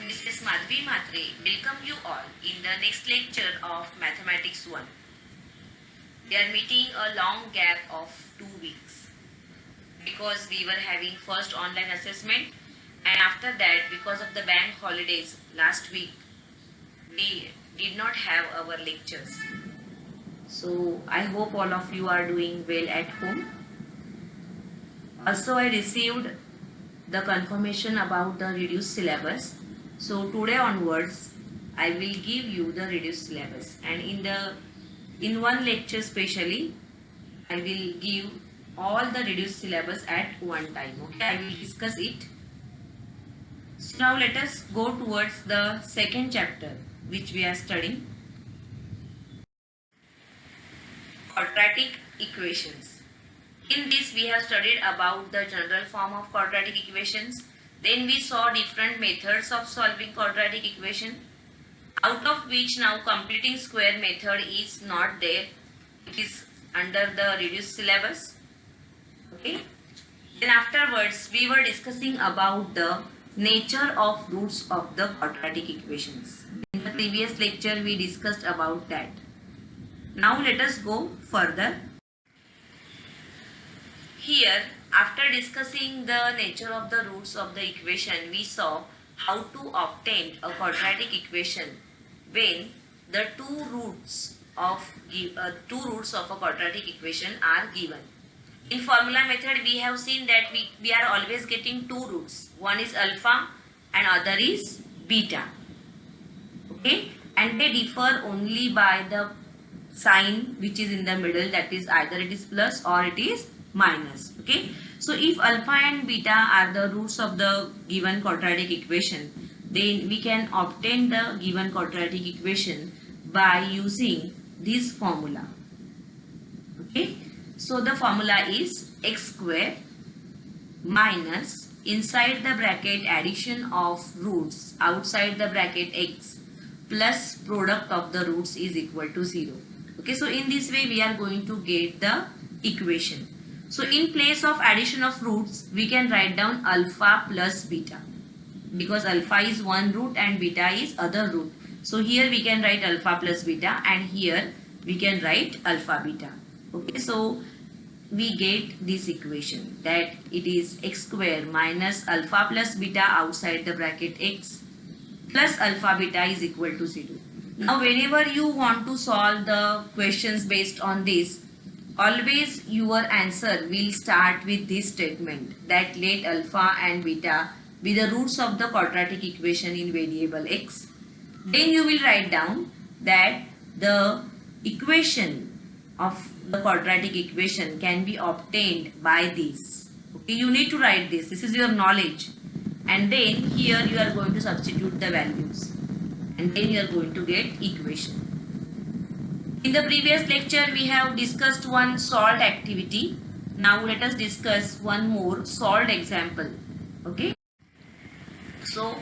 Mrs. Madhvi Mhatre welcome you all in the next lecture of Mathematics 1. We are meeting a long gap of 2 weeks because we were having first online assessment, and after that, because of the bank holidays last week, we did not have our lectures. So I hope all of you are doing well at home. Also, I received the confirmation about the reduced syllabus. So today onwards, I will give you the reduced syllabus, and in one lecture specially, I will give all the reduced syllabus at one time. Okay, I will discuss it. So now let us go towards the second chapter which we are studying, quadratic equations. In this we have studied about the general form of quadratic equations. Then we saw different methods of solving quadratic equation, out of which now completing square method is not there. It is under the reduced syllabus. Okay. Then afterwards we were discussing about the nature of roots of the quadratic equations. In the previous lecture we discussed about that. Now let us go further. Here, after discussing the nature of the roots of the equation, we saw how to obtain a quadratic equation when the two roots of a quadratic equation are given. In formula method, we have seen that we are always getting two roots. One is alpha and other is beta. Okay, and they differ only by the sign which is in the middle, that is either it is plus or it is minus. Okay, so if alpha and beta are the roots of the given quadratic equation, then we can obtain the given quadratic equation by using this formula. Okay, so the formula is x square minus inside the bracket addition of roots outside the bracket x plus product of the roots is equal to 0. Okay, so in this way we are going to get the equation. So in place of addition of roots, we can write down alpha plus beta, because alpha is one root and beta is other root. So here we can write alpha plus beta, and here we can write alpha beta. Okay, so we get this equation that it is x square minus alpha plus beta outside the bracket x plus alpha beta is equal to 0. Now whenever you want to solve the questions based on this, always your answer will start with this statement, that let alpha and beta be the roots of the quadratic equation in variable x. Then you will write down that the equation of the quadratic equation can be obtained by this. Okay, you need to write this. This is your knowledge. And then here you are going to substitute the values. And then you are going to get equation. In the previous lecture, we have discussed one solved activity. Now let us discuss one more solved example. Okay. So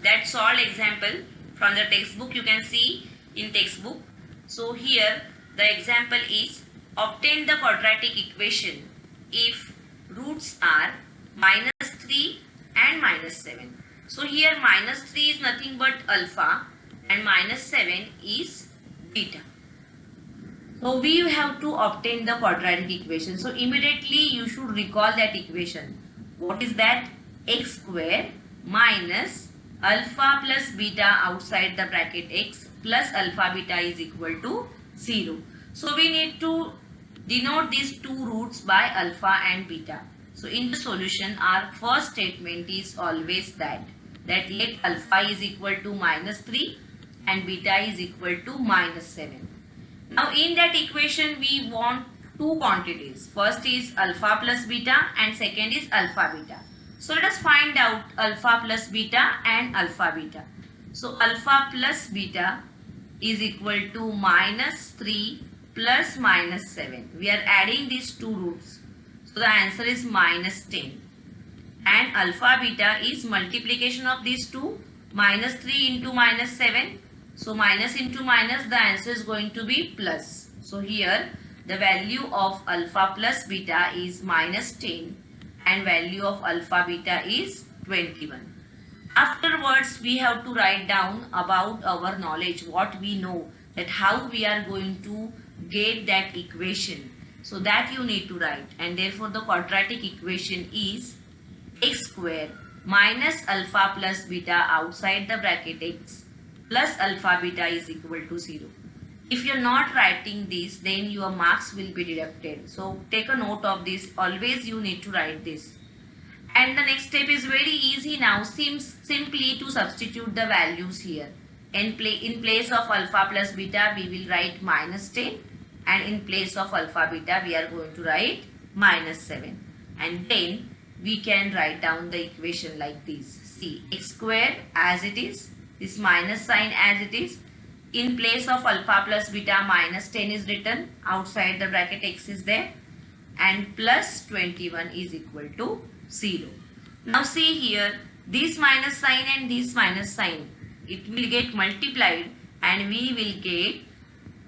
that solved example from the textbook, you can see in textbook. So here the example is obtain the quadratic equation if roots are minus 3 and minus 7. So here minus 3 is nothing but alpha and minus 7 is beta. So we have to obtain the quadratic equation. So immediately you should recall that equation. What is that? X square minus alpha plus beta outside the bracket x plus alpha beta is equal to 0. So we need to denote these two roots by alpha and beta. So in the solution, our first statement is always that let alpha is equal to minus 3 and beta is equal to minus 7. Now in that equation we want two quantities. First is alpha plus beta and second is alpha beta. So let us find out alpha plus beta and alpha beta. So alpha plus beta is equal to minus 3 plus minus 7. We are adding these two roots. So the answer is minus 10. And alpha beta is multiplication of these two, minus 3 into minus 7. So minus into minus, the answer is going to be plus. So here the value of alpha plus beta is minus 10 and value of alpha beta is 21. Afterwards, we have to write down about our knowledge, what we know, that how we are going to get that equation. So that you need to write, and therefore the quadratic equation is x square minus alpha plus beta outside the bracket x plus alpha beta is equal to 0. If you're not writing this, then your marks will be deducted. So take a note of this. Always you need to write this. And the next step is very easy now. Simply to substitute the values here. In place of alpha plus beta, we will write minus 10. And in place of alpha beta, we are going to write minus 7. And then we can write down the equation like this. See, x square as it is. This minus sign as it is. In place of alpha plus beta, minus 10 is written. Outside the bracket x is there. And plus 21 is equal to 0. Now see here, this minus sign and this minus sign, it will get multiplied and we will get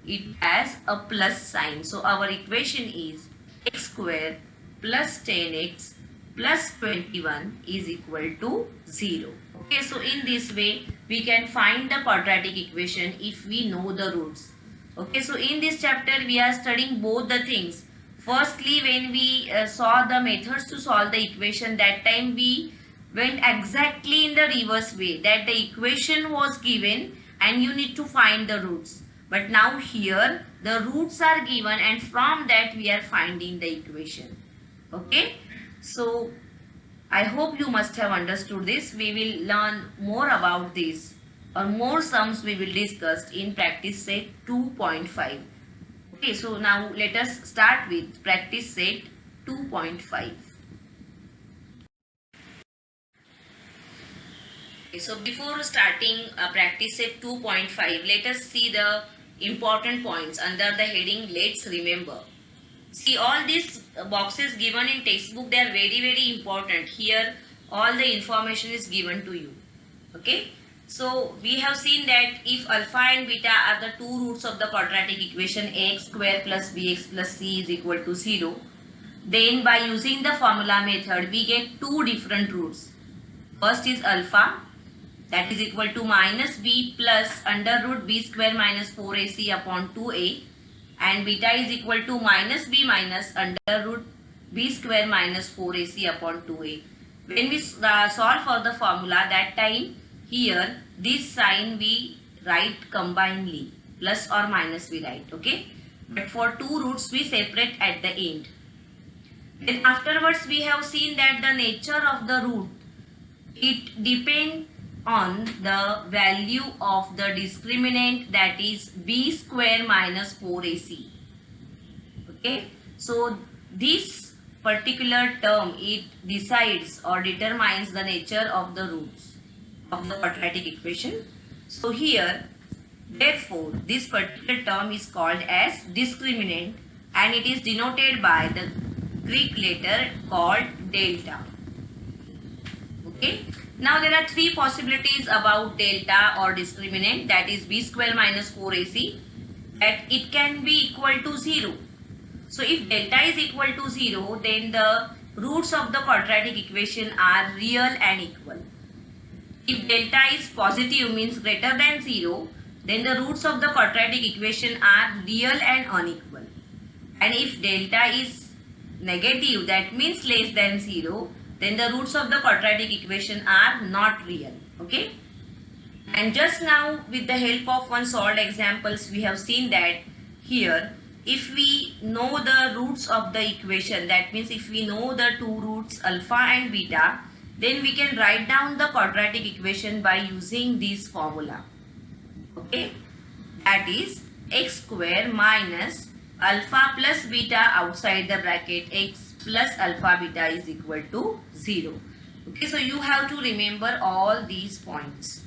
it as a plus sign. So our equation is x square plus 10x plus 21 is equal to 0. Okay, so in this way we can find the quadratic equation if we know the roots. Okay, so in this chapter we are studying both the things. Firstly, when we saw the methods to solve the equation, that time we went exactly in the reverse way, that the equation was given and you need to find the roots. But now here the roots are given and from that we are finding the equation. Okay, so I hope you must have understood this. We will learn more about this, or more sums we will discuss in practice set 2.5. Okay, so now let us start with practice set 2.5. Okay, so before starting practice set 2.5, let us see the important points under the heading Let's Remember. See, all these boxes given in textbook, they are very important. Here all the information is given to you. Okay. So we have seen that if alpha and beta are the two roots of the quadratic equation ax square plus bx plus c is equal to 0, then by using the formula method we get two different roots. First is alpha, that is equal to minus b plus under root b square minus 4ac upon 2a, and beta is equal to minus b minus under root b square minus 4ac upon 2a. When we solve for the formula, that time here this sign we write combinedly, plus or minus we write, okay. But for two roots we separate at the end. Then afterwards we have seen that the nature of the root, it depends on the value of the discriminant, that is b square minus 4ac. Okay, so this particular term, it decides or determines the nature of the roots of the quadratic equation. So here, therefore, this particular term is called as discriminant and it is denoted by the Greek letter called delta. Okay. Now there are three possibilities about delta or discriminant, that is b square minus 4ac, that it can be equal to 0. So if delta is equal to 0, then the roots of the quadratic equation are real and equal. If delta is positive, means greater than 0, then the roots of the quadratic equation are real and unequal. And if delta is negative, that means less than 0, then the roots of the quadratic equation are not real. Okay. And just now with the help of one solved examples, we have seen that here if we know the roots of the equation, that means if we know the two roots alpha and beta, then we can write down the quadratic equation by using this formula. Okay, that is x square minus alpha plus beta outside the bracket x plus alpha beta is equal to 0. Okay, so you have to remember all these points.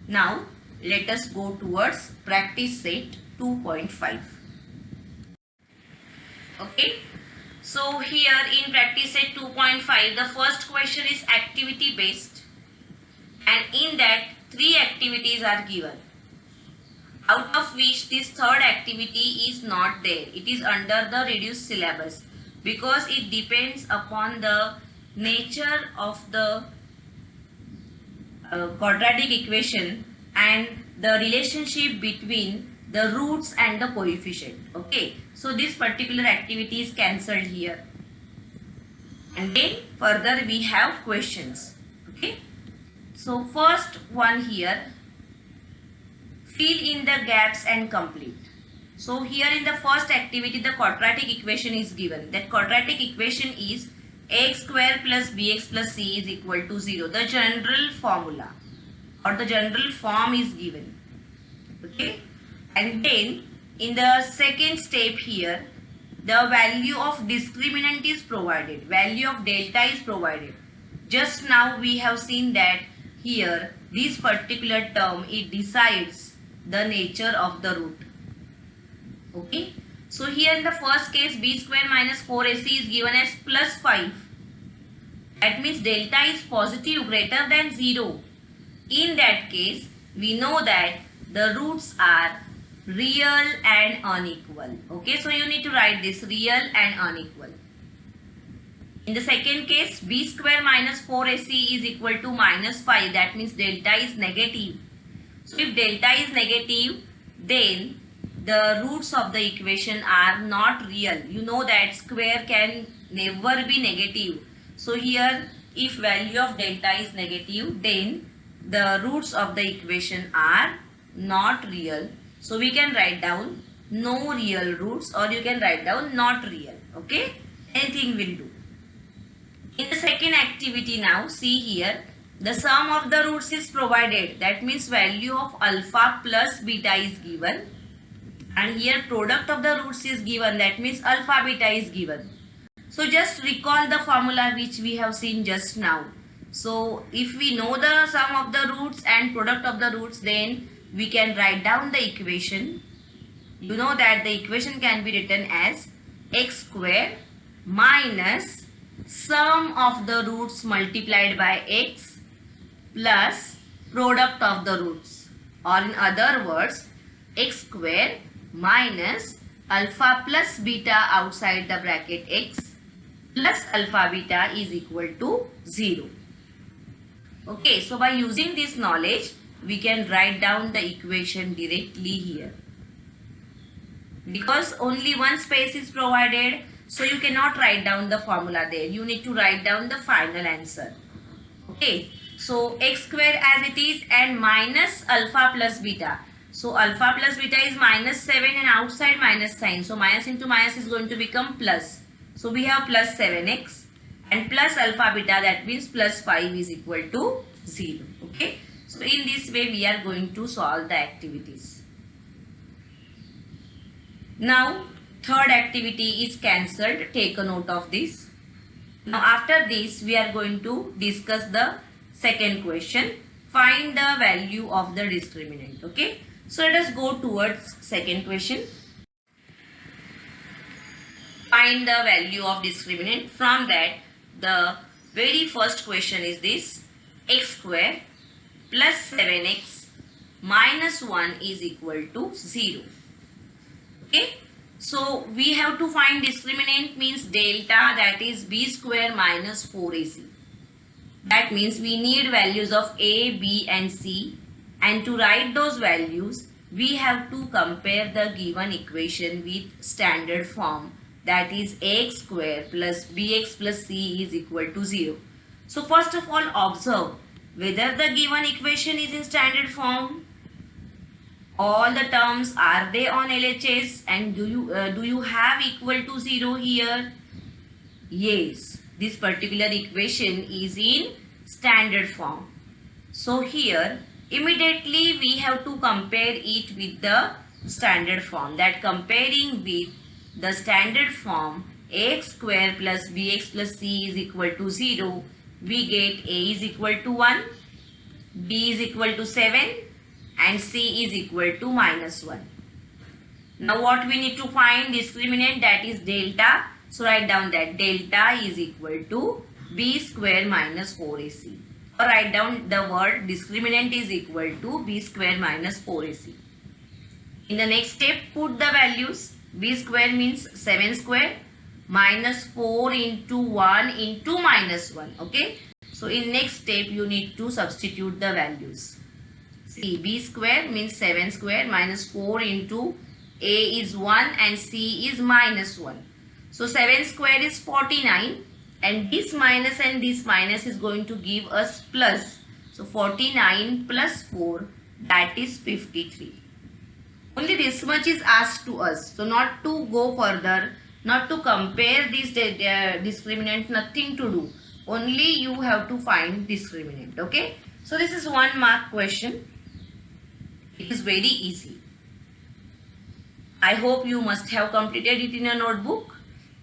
Now let us go towards practice set 2.5. Okay, so here in practice set 2.5, the first question is activity based, and in that 3 activities are given, out of which this third activity is not there. It is under the reduced syllabus because it depends upon the nature of the quadratic equation and the relationship between the roots and the coefficient. Okay, so this particular activity is cancelled here, and then further we have questions. Okay, so first one here, fill in the gaps and complete. So here in the first activity the quadratic equation is given. That quadratic equation is x square plus bx plus c is equal to 0. The general formula or the general form is given. Okay, and then in the second step here the value of discriminant is provided, value of delta is provided. Just now we have seen that here this particular term, it decides the nature of the root. Okay, so here in the first case b square minus 4ac is given as plus 5. That means delta is positive greater than 0. In that case we know that the roots are real and unequal. Okay, so you need to write this, real and unequal. In the second case b square minus 4ac is equal to minus 5. That means delta is negative. So if delta is negative, then the roots of the equation are not real. You know that square can never be negative. So here if value of delta is negative, then the roots of the equation are not real. So we can write down no real roots, or you can write down not real. Okay, anything will do. In the second activity now, see here the sum of the roots is provided. That means value of alpha plus beta is given, and here product of the roots is given. That means alpha beta is given. So just recall the formula which we have seen just now. So if we know the sum of the roots and product of the roots, then we can write down the equation. You know that the equation can be written as x square minus sum of the roots multiplied by x plus product of the roots, or in other words x square minus alpha plus beta outside the bracket x plus alpha beta is equal to 0. Okay, so by using this knowledge we can write down the equation directly here. Because only one space is provided, so you cannot write down the formula there. You need to write down the final answer. Okay, so x square as it is and minus alpha plus beta. So alpha plus beta is minus 7 and outside minus sign. So minus into minus is going to become plus. So we have plus 7x and plus alpha beta, that means plus 5 is equal to 0. Okay, so in this way we are going to solve the activities. Now third activity is cancelled. Take a note of this. Now after this we are going to discuss the second question. Find the value of the discriminant. Okay, so let us go towards second question. Find the value of discriminant. From that, the very first question is this: x square plus 7x minus 1 is equal to 0. Okay, so we have to find discriminant, means delta, that is b square minus 4ac. That means we need values of a, b and c, and to write those values we have to compare the given equation with standard form, that is x square plus bx plus c is equal to 0. So first of all observe whether the given equation is in standard form. All the terms, are they on LHS, and do you have equal to 0 here? Yes, this particular equation is in standard form. So here immediately we have to compare it with the standard form. That comparing with the standard form, x square plus bx plus c is equal to 0, we get a is equal to 1, b is equal to 7 and c is equal to minus 1. Now what we need to find? Discriminant, that is delta. So write down that delta is equal to b square minus 4ac. Or write down the word discriminant is equal to b square minus 4ac. In the next step, put the values. B square means 7 square minus 4 into 1 into minus 1. Okay, So in next step you need to substitute the values. See, b square means 7 square minus 4 into a is 1 and c is minus 1. So 7 square is 49 and this minus is going to give us plus. So 49 plus 4, that is 53. Only this much is asked to us. So not to go further, not to compare these discriminant, nothing to do. Only you have to find discriminant. Okay. So this is 1 mark question. It is very easy. I hope you must have completed it in a notebook.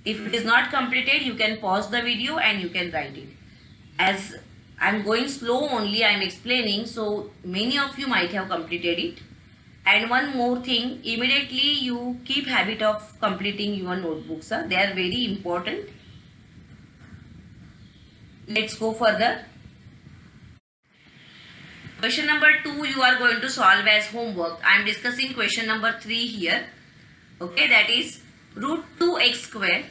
If it is not completed, you can pause the video and you can write it. As I am going slow only, I am explaining, so many of you might have completed it. And one more thing, immediately you keep habit of completing your notebooks. They are very important. Let's go further. Question number 2 you are going to solve as homework. I am discussing question number 3 here. Okay, that is root 2x square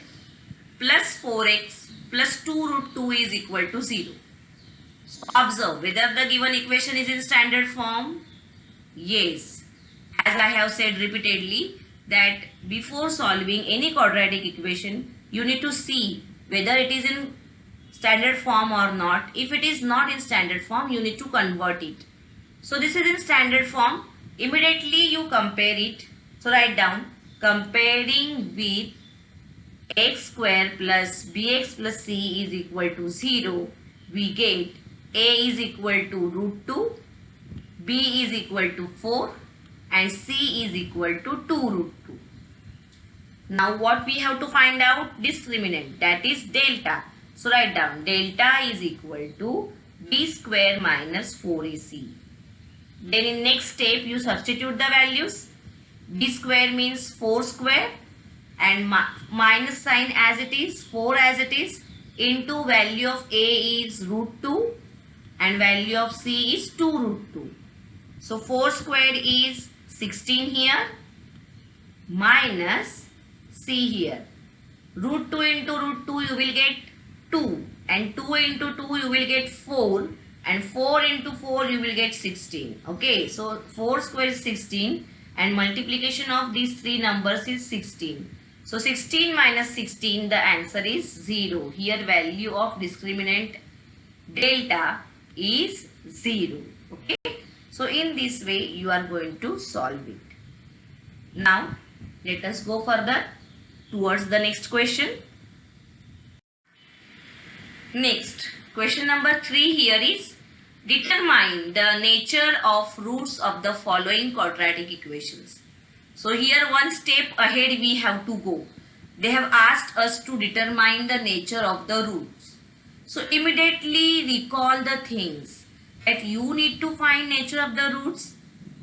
plus 4x plus 2 root 2 is equal to 0. So observe whether the given equation is in standard form. Yes. As I have said repeatedly that before solving any quadratic equation, you need to see whether it is in standard form or not. If it is not in standard form, you need to convert it. So this is in standard form. Immediately you compare it. So write down, comparing with x square plus bx plus c is equal to 0. We get a is equal to root 2, b is equal to 4 and c is equal to 2 root 2. Now what we have to find out? Discriminant, that is delta. So write down, delta is equal to b square minus 4ac. Then in next step you substitute the values. B square means 4 square and minus sign as it is, 4 as it is, into value of a is root 2 and value of c is 2 root 2. So 4 square is 16 here minus c here. Root 2 into root 2 you will get 2 and 2 into 2 you will get 4 and 4 into 4 you will get 16. Okay, so 4 square is 16 and multiplication of these three numbers is 16. So 16 minus 16, the answer is 0. Here value of discriminant delta is 0. Okay, so in this way you are going to solve it. Now let us go further towards the next question. Next, question number 3 here is, determine the nature of roots of the following quadratic equations. So here one step ahead we have to go. They have asked us to determine the nature of the roots. So immediately recall the things that you need to find nature of the roots.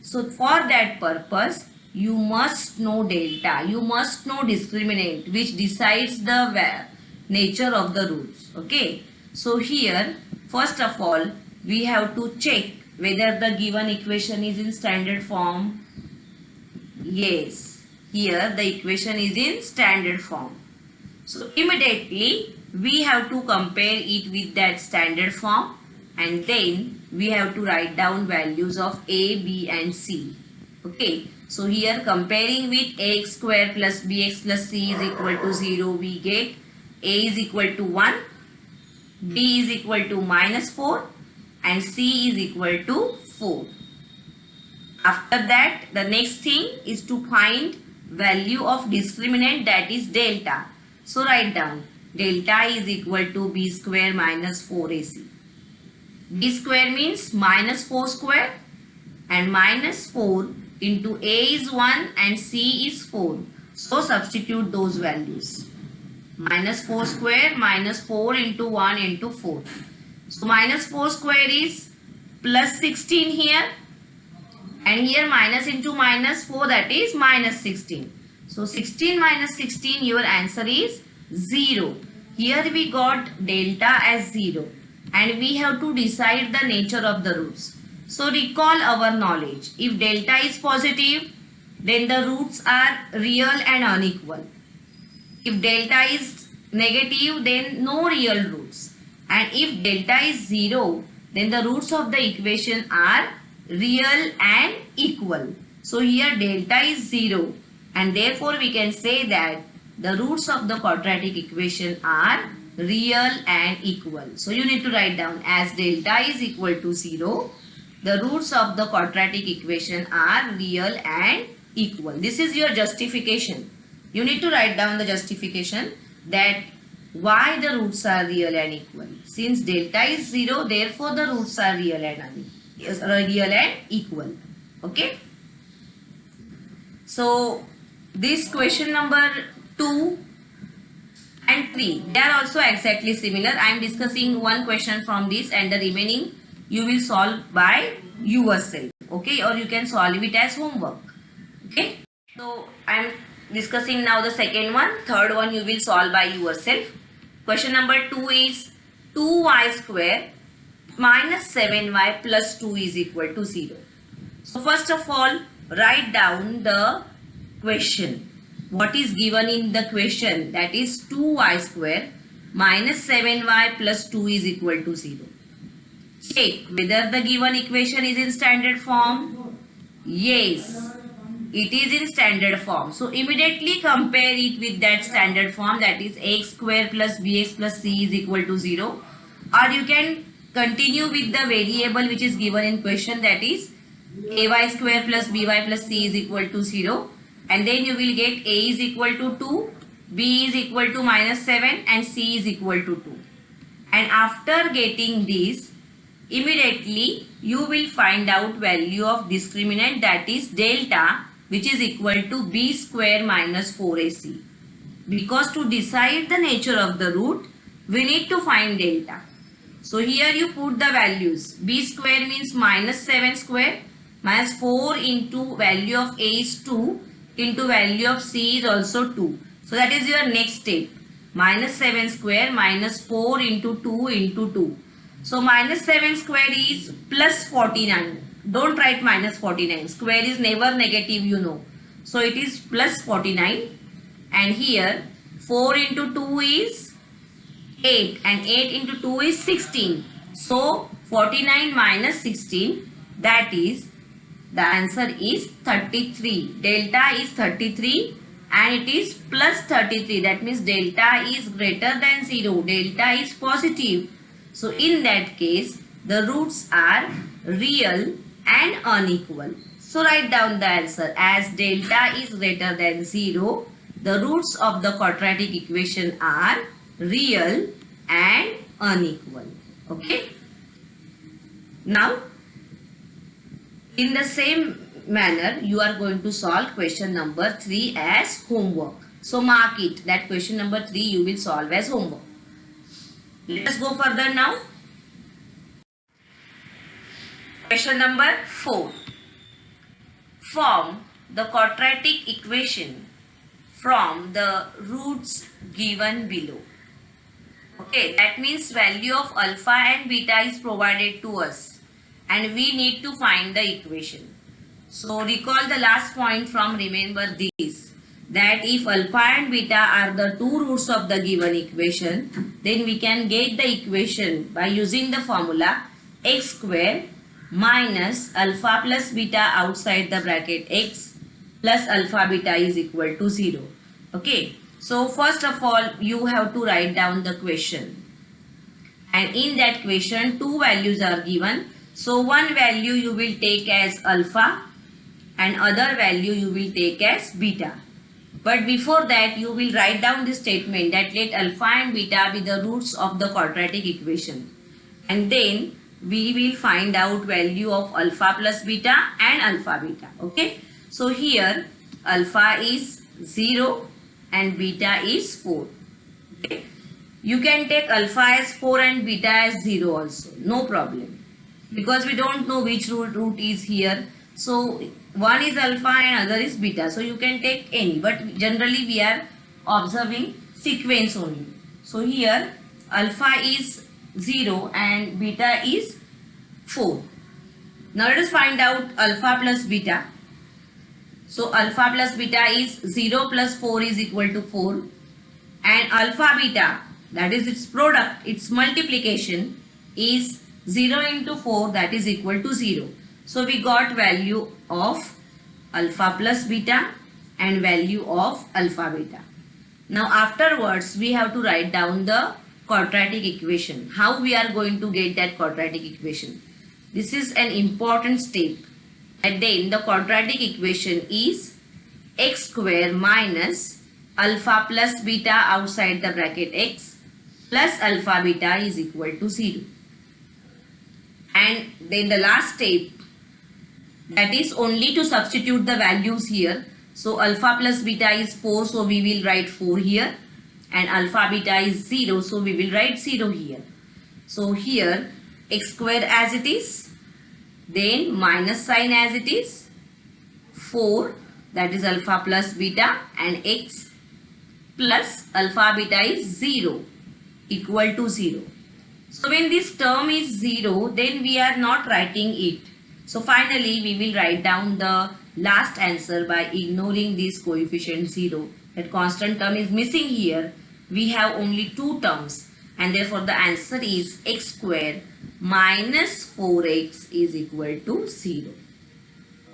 So for that purpose, you must know delta. You must know discriminant, which decides the nature of the roots. Okay. So here, first of all, we have to check whether the given equation is in standard form. Yes, here the equation is in standard form. So immediately we have to compare it with that standard form and then we have to write down values of a, b and c. Okay, so here comparing with ax square plus bx plus c is equal to 0, we get a is equal to 1, b is equal to minus 4 and c is equal to 4. After that, the next thing is to find value of discriminant, that is delta. So write down, delta is equal to b square minus 4ac. b square means minus 4 square and minus 4 into a is 1 and c is 4. So substitute those values. Minus 4 square minus 4 into 1 into 4. So minus 4 square is plus 16 here and here minus into minus 4, that is minus 16. So 16 minus 16, your answer is 0. Here we got delta as 0 and we have to decide the nature of the roots. So recall our knowledge. If delta is positive, then the roots are real and unequal. If delta is negative, then no real roots. And if delta is 0, then the roots of the equation are real and equal. So here delta is 0 and therefore we can say that the roots of the quadratic equation are real and equal. So you need to write down as delta is equal to 0, the roots of the quadratic equation are real and equal. This is your justification. You need to write down the justification that why the roots are real and equal. Since delta is 0, therefore the roots are real and equal. Okay. So this question number 2 and 3, they are also exactly similar. I am discussing one question from this and the remaining you will solve by yourself. Okay, or you can solve it as homework. Okay. So I am discussing now the second one. Third one you will solve by yourself. Question number 2 is 2y square minus 7y plus 2 is equal to 0. So first of all, write down the question. What is given in the question, that is 2y square minus 7y plus 2 is equal to 0. Check whether the given equation is in standard form. Yes, it is in standard form. So immediately compare it with that standard form, that is x square plus bx plus c is equal to 0. Or you can continue with the variable which is given in question, that is ay square plus by plus c is equal to 0. And then you will get a is equal to 2, b is equal to minus 7 and c is equal to 2. And after getting this, immediately you will find out value of discriminant, that is delta, which is equal to b square minus 4ac. Because to decide the nature of the root, we need to find delta. So here you put the values. B square means minus 7 square minus 4 into value of a is 2 into value of c is also 2. So that is your next step. Minus 7 square minus 4 into 2 into 2. So minus 7 square is plus 49. Don't write minus 49. Square is never negative, you know. So it is plus 49. And here 4 into 2 is 8. And 8 into 2 is 16. So 49 minus 16, that is, the answer is 33. Delta is 33 and it is plus 33. That means delta is greater than 0. Delta is positive. So in that case, the roots are real and unequal. So write down the answer as delta is greater than 0. The roots of the quadratic equation are real and unequal. Okay. Now, in the same manner, you are going to solve question number 3 as homework. So mark it that question number 3 you will solve as homework. Let us go further now. Question number 4. Form the quadratic equation from the roots given below. Okay, that means value of alpha and beta is provided to us and we need to find the equation. So recall the last point from remember this, that if alpha and beta are the two roots of the given equation, then we can get the equation by using the formula x square minus alpha plus beta outside the bracket x plus alpha beta is equal to 0. Okay. So first of all, you have to write down the question. And in that question, two values are given. So one value you will take as alpha and other value you will take as beta. But before that, you will write down this statement that let alpha and beta be the roots of the quadratic equation. And then we will find out value of alpha plus beta and alpha beta. Okay. So here alpha is 0 and beta is 4. Okay. You can take alpha as 4 and beta as 0 also. No problem. Because we don't know which root is here. So one is alpha and other is beta. So you can take any. But generally we are observing sequence only. So here alpha is 0 and beta is 4. Now let us find out alpha plus beta. So alpha plus beta is 0 plus 4 is equal to 4 and alpha beta that is its product, its multiplication is 0 into 4, that is equal to 0. So we got value of alpha plus beta and value of alpha beta. Now afterwards we have to write down the quadratic equation. How we are going to get that quadratic equation? This is an important step. And then the quadratic equation is x square minus alpha plus beta outside the bracket x plus alpha beta is equal to 0. And then the last step, that is only to substitute the values here. So alpha plus beta is 4, so we will write 4 here. And alpha beta is 0, so we will write 0 here. So here x square as it is, then minus sign as it is, 4, that is alpha plus beta, and x plus alpha beta is 0, equal to 0. So when this term is 0, then we are not writing it. So finally we will write down the last answer by ignoring this coefficient 0. That constant term is missing here. We have only two terms, and therefore the answer is x square minus 4x is equal to 0.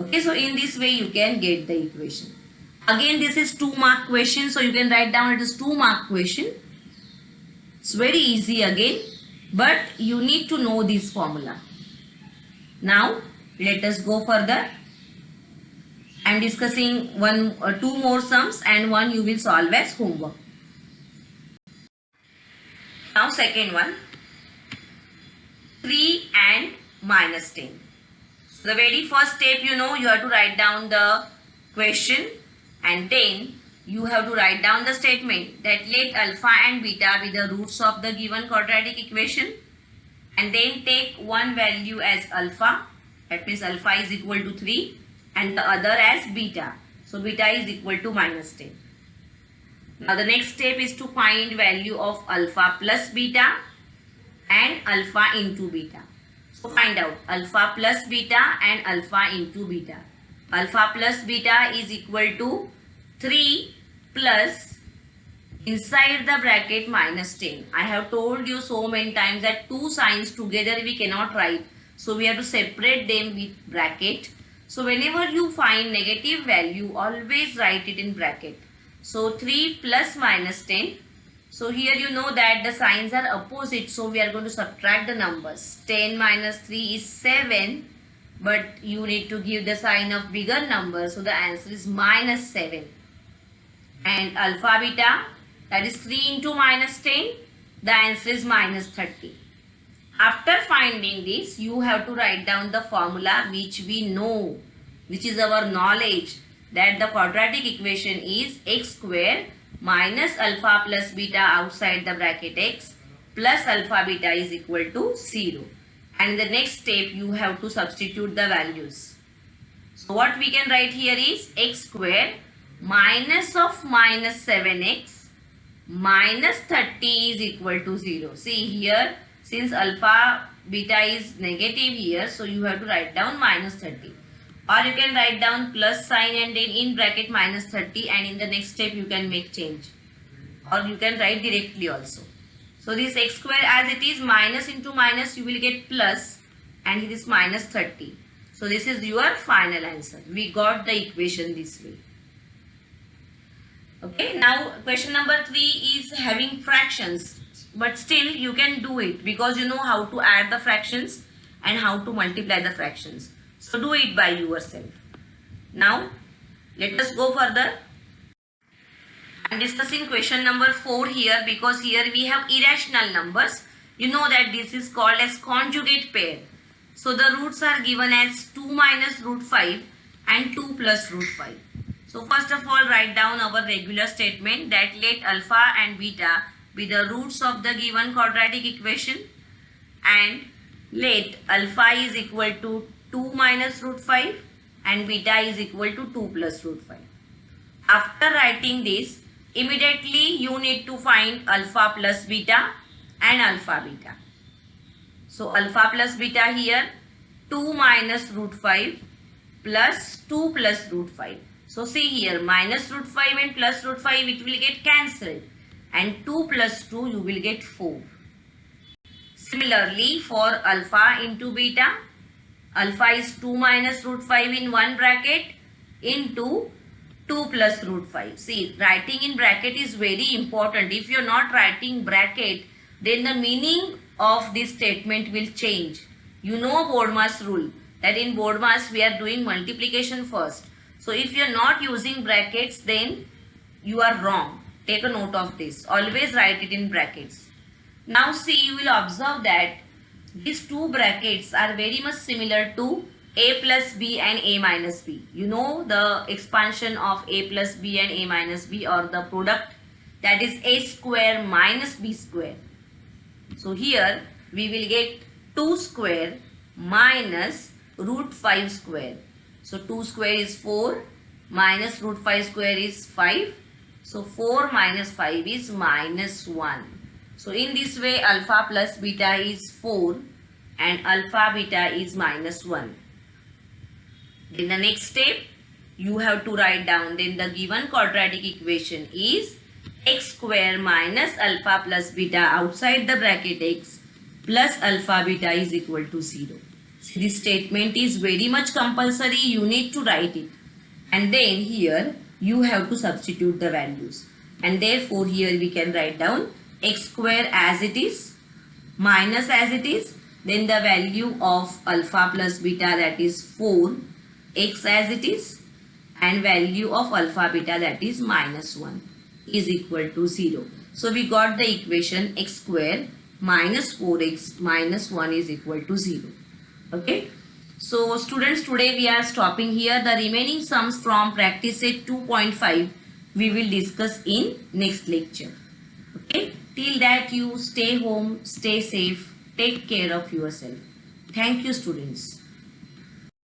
Okay, so in this way you can get the equation. Again, this is 2-mark question, so you can write down it as 2-mark question. It's very easy again, but you need to know this formula. Now let us go further. I am discussing two more sums, and one you will solve as homework. Now second one, 3 and minus 10. So the very first step, you have to write down the question, and then you have to write down the statement that let alpha and beta be the roots of the given quadratic equation, and then take one value as alpha, that means alpha is equal to 3, and the other as beta, so beta is equal to minus 10. Now the next step is to find value of alpha plus beta and alpha into beta. So find out alpha plus beta and alpha into beta. Alpha plus beta is equal to 3 plus inside the bracket minus 10. I have told you so many times that two signs together we cannot write. So we have to separate them with bracket. So whenever you find negative value, always write it in bracket. So 3 plus minus 10. So here you know that the signs are opposite. So we are going to subtract the numbers. 10 minus 3 is 7. But you need to give the sign of bigger number. So the answer is minus 7. And alpha beta, that is 3 into minus 10. The answer is minus 30. After finding this, you have to write down the formula which we know, which is our knowledge, that the quadratic equation is x square minus alpha plus beta outside the bracket x plus alpha beta is equal to 0. And in the next step, you have to substitute the values. So what we can write here is x square minus of minus 7x minus 30 is equal to 0. See here, since alpha beta is negative here, so you have to write down minus 30. Or you can write down plus sign and then in bracket minus 30, and in the next step you can make change. Or you can write directly also. So this x square as it is, minus into minus you will get plus, and it is minus 30. So this is your final answer. We got the equation this way. Okay, now question number 3 is having fractions. But still you can do it because you know how to add the fractions and how to multiply the fractions. So do it by yourself. Now let us go further. I am discussing question number 4 here because here we have irrational numbers. You know that this is called as conjugate pair. So the roots are given as 2 minus root 5 and 2 plus root 5. So first of all, write down our regular statement that let alpha and beta be the roots of the given quadratic equation, and let alpha is equal to 2 minus root 5 and beta is equal to 2 plus root 5. After writing this, immediately you need to find alpha plus beta and alpha beta. So alpha plus beta here, 2 minus root 5 plus 2 plus root 5. So see here, minus root 5 and plus root 5, it will get cancelled. and 2 plus 2 you will get 4. Similarly, for alpha into beta, alpha is 2 minus root 5 in one bracket into 2 plus root 5. See, writing in bracket is very important. If you are not writing bracket, then the meaning of this statement will change. You know BODMAS rule, that in BODMAS we are doing multiplication first. So if you are not using brackets, then you are wrong. Take a note of this. Always write it in brackets. Now see, you will observe that these two brackets are very much similar to a plus b and a minus b. You know the expansion of a plus b and a minus b, or the product, that is a square minus b square. So here we will get 2 square minus root 5 square. So 2 square is 4 minus root 5 square is 5. So 4 minus 5 is minus 1. So in this way alpha plus beta is 4 and alpha beta is minus 1. Then the next step you have to write down, then the given quadratic equation is x square minus alpha plus beta outside the bracket x plus alpha beta is equal to 0. See, this statement is very much compulsory. You need to write it. And then here you have to substitute the values. And therefore here we can write down x square as it is minus as it is. Then the value of alpha plus beta, that is 4, x as it is, and value of alpha beta, that is minus 1, is equal to 0. So we got the equation x square minus 4x minus 1 is equal to 0. Okay. So students, today we are stopping here. The remaining sums from practice set 2.5 we will discuss in next lecture. Okay. Till that, you stay home, stay safe, take care of yourself. Thank you, students.